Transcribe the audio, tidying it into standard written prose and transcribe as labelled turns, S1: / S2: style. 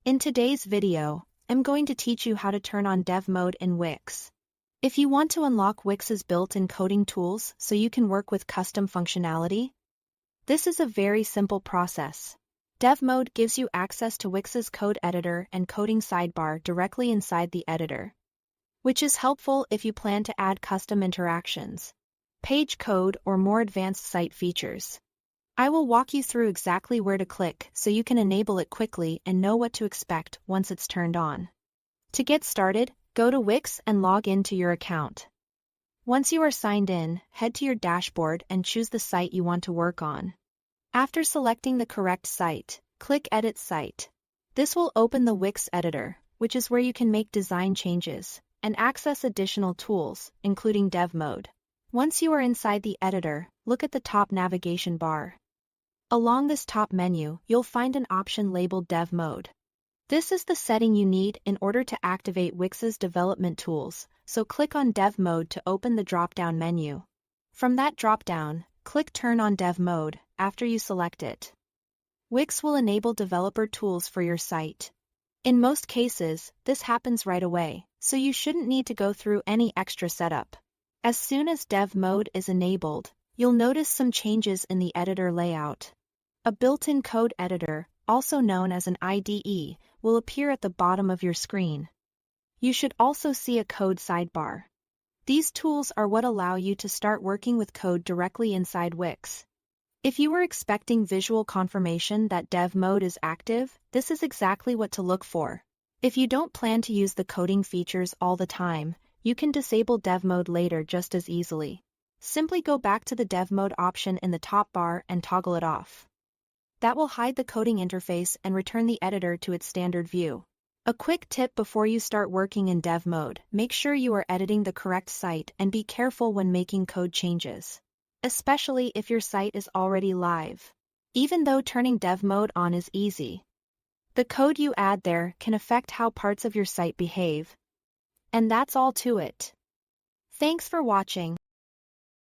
S1: In today's video, I'm going to teach you how to turn on dev mode in Wix. If you want to unlock Wix's built-in coding tools so you can work with custom functionality, this is a very simple process. Dev mode gives you access to Wix's code editor and coding sidebar directly inside the editor, which is helpful if you plan to add custom interactions, page code, or more advanced site features. I will walk you through exactly where to click so you can enable it quickly and know what to expect once it's turned on. To get started, go to Wix and log into your account. Once you are signed in, head to your dashboard and choose the site you want to work on. After selecting the correct site, click Edit Site. This will open the Wix editor, which is where you can make design changes and access additional tools, including dev mode. Once you are inside the editor, look at the top navigation bar. Along this top menu, you'll find an option labeled Dev Mode. This is the setting you need in order to activate Wix's development tools, so click on Dev Mode to open the drop-down menu. From that drop-down, click Turn on Dev Mode after you select it. Wix will enable developer tools for your site. In most cases, this happens right away, so you shouldn't need to go through any extra setup. As soon as Dev Mode is enabled, you'll notice some changes in the editor layout. A built-in code editor, also known as an IDE, will appear at the bottom of your screen. You should also see a code sidebar. These tools are what allow you to start working with code directly inside Wix. If you were expecting visual confirmation that dev mode is active, this is exactly what to look for. If you don't plan to use the coding features all the time, you can disable dev mode later just as easily. Simply go back to the dev mode option in the top bar and toggle it off. That will hide the coding interface and return the editor to its standard view. A quick tip before you start working in dev mode: make sure you are editing the correct site and be careful when making code changes, especially if your site is already live. Even though turning dev mode on is easy, the code you add there can affect how parts of your site behave. And that's all to it. Thanks for watching.